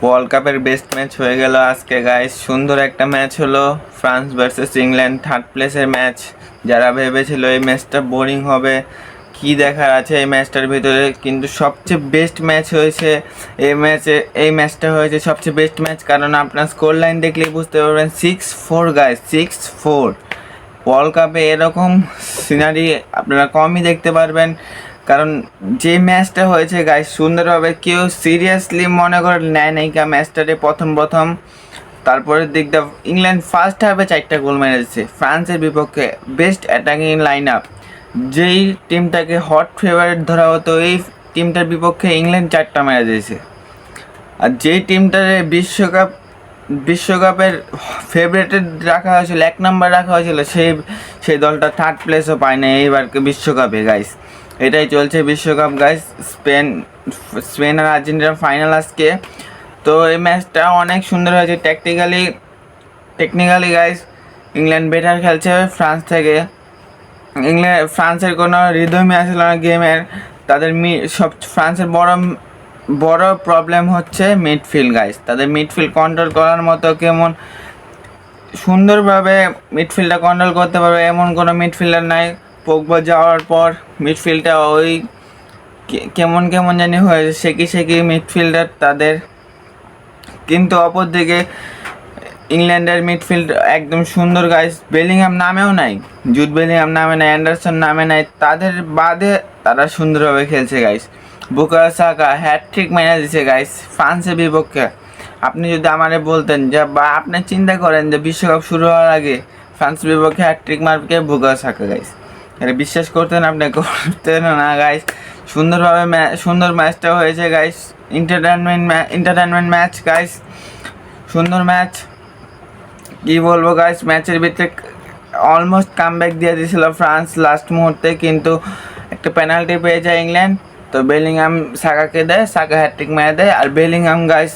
World কাপের best match হয়ে গেল আজকে গাইস। সুন্দর একটা ম্যাচ হলো, ফ্রান্স ভার্সেস ইংল্যান্ড, থার্ড প্লেসের ম্যাচ। যারা ভেবেছিল এই ম্যাচটা বোরিং হবে, কি দেখার আছে এই ম্যাচটার ভিতরে, কিন্তু সবচেয়ে বেস্ট ম্যাচ হয়েছে এই ম্যাচটা হয়েছে সবচেয়ে বেস্ট ম্যাচ। কারণ আপনার স্কোর লাইন দেখলেই বুঝতে পারবেন 6-4 গাইস, 6-4। ওয়ার্ল্ড কাপে এরকম সিনারি আপনারা কমই দেখতে পারবেন। কারণ যে ম্যাচটা হয়েছে গাইস সুন্দরভাবে, কেউ সিরিয়াসলি মনে করে নেয় নাই কা ম্যাচটাতে প্রথম। তারপরের দিকটা ইংল্যান্ড ফার্স্ট হাফে 4টা গোল মেরেছে ফ্রান্সের বিপক্ষে। বেস্ট অ্যাটাকিং লাইন আপ, যেই টিমটাকে হট ফেভারিট ধরা হতো এই টিমটার বিপক্ষে ইংল্যান্ড 4টা মেরে দিয়েছে। আর যেই টিমটারে বিশ্বকাপের ফেভারিটেড রাখা হয়েছিল, 1 নম্বর রাখা হয়েছিল, সেই দলটা থার্ড প্লেসও পায় না এইবারকে বিশ্বকাপে গাইস। এটাই চলছে বিশ্বকাপ গাইস। স্পেন আর আর্জেন্টিনার ফাইনাল আজকে। তো এই ম্যাচটা অনেক সুন্দর হয়েছে। টেকনিক্যালি গাইস ইংল্যান্ড বেটার খেলছে ফ্রান্স থেকে। ফ্রান্সের কোনো রিদমই আসলে না গেমের। তাদের ফ্রান্সের বড় প্রবলেম হচ্ছে মিডফিল্ড গাইস। তাদের মিডফিল্ড কন্ট্রোল করার মতো কেমন সুন্দরভাবে মিডফিল্ডটা কন্ট্রোল করতে পারবে এমন কোনো মিডফিল্ডার নাই। পোগবা যাওয়ার পর মিডফিল্ডটা ওই কেমন জানি হয়েছে, শেকি মিডফিল্ডার তাদের। কিন্তু অপরদিকে ইংল্যান্ডের মিডফিল্ড একদম সুন্দর গাইস। বেলিংহাম নামেও নাই, জুড বেলিংহাম নামে নাই, অ্যান্ডারসন নামে নাই, তাদের বাদে তারা সুন্দরভাবে খেলছে গাইস। বুকায়ো সাকা হ্যাটট্রিক মেরে দিছে গাইস ফ্রান্সের বিপক্ষে। আপনি যদি আমারে বলতেন যে বা আপনি চিন্তা করেন যে বিশ্বকাপ শুরু হওয়ার আগে ফ্রান্সের বিপক্ষে হ্যাটট্রিক মারবে বুকায়ো সাকা গাইস, এটা বিশ্বাস করতেন আপনি? করতেন না গাইস। সুন্দর ম্যাচটা হয়েছে গাইস। এন্টারটেনমেন্ট ম্যাচ গাইস, সুন্দর ম্যাচ। কি বলবো গাইস, ম্যাচের ভিতরে অলমোস্ট কামব্যাক দিয়ে দিয়েছিল ফ্রান্স লাস্ট মুহূর্তে, কিন্তু একটা পেনাল্টি পেয়ে যায় ইংল্যান্ড। তো বেলিংহাম সাকাকে দেয়, সাকা হ্যাটট্রিক মেরে দেয়। আর বেলিংহাম গাইস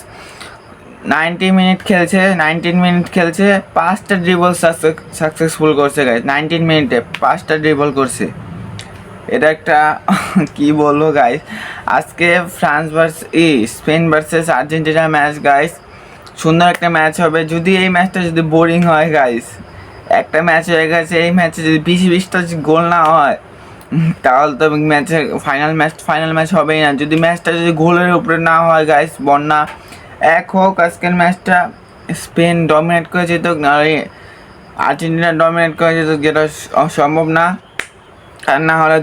19 মিনিট খেলছে, 5টা ড্রিবল সাকসেসফুল করছে গাইস। 19 মিনিটে 5টা ড্রিবল করছে। এটা একটা কি বলবো গাইস। আজকে Spain versus Argentina match guys. সুন্দর একটা ম্যাচ হবে। যদি এই ম্যাচটা যদি বোরিং হয় গাইস, একটা ম্যাচ হয়ে গেছে, এই ম্যাচে যদি 20টা গোল না হয় তাহলে তো ফাইনাল ম্যাচ হবেই না। যদি ম্যাচটা যদি গোলের উপরে না হয় গাইস, বন্যা এক হোক আজকের ম্যাচটা, স্পেন ডমিনেট করে যেত, নাহলে আর্জেন্টিনা ডমিনেট করে যেত, যেটা সম্ভব না। আর না হলে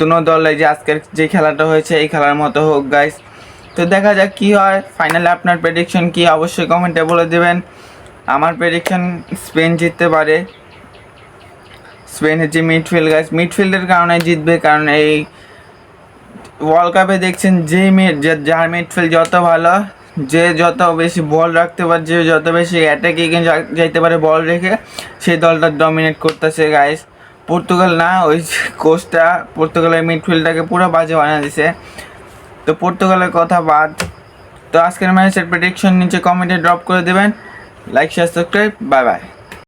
দুনো দলে যে আজকের যে খেলাটা হয়েছে এই খেলার মতো হোক গাইস। তো দেখা যাক কি হয়। ফাইনালে আপনার প্রেডিকশন কি অবশ্যই কমেন্টে বলে দেবেন। আমার প্রেডিকশন স্পেন জিততে পারে। স্পেনের যে মিডফিল্ডের কারণে জিতবে। কারণ এই ওয়ার্ল্ড কাপে দেখছেন যার মিডফিল্ড যত ভালো, যে যত বেশি বল রাখতে পারে, যে যত বেশি অ্যাটাকে যাইতে পারে বল রেখে, সেই দলটা ডমিনেট করতেছে গাইস। পর্তুগাল না, ওই কোচটা পর্তুগালের মিডফিল্ডটাকে পুরো বাজে বানিয়ে দিছে। তো পর্তুগালের কথা বাদ। তো আজকের ম্যাচের প্রেডিকশন নিচে কমেন্টে ড্রপ করে দেবেন। Like share subscribe, bye bye.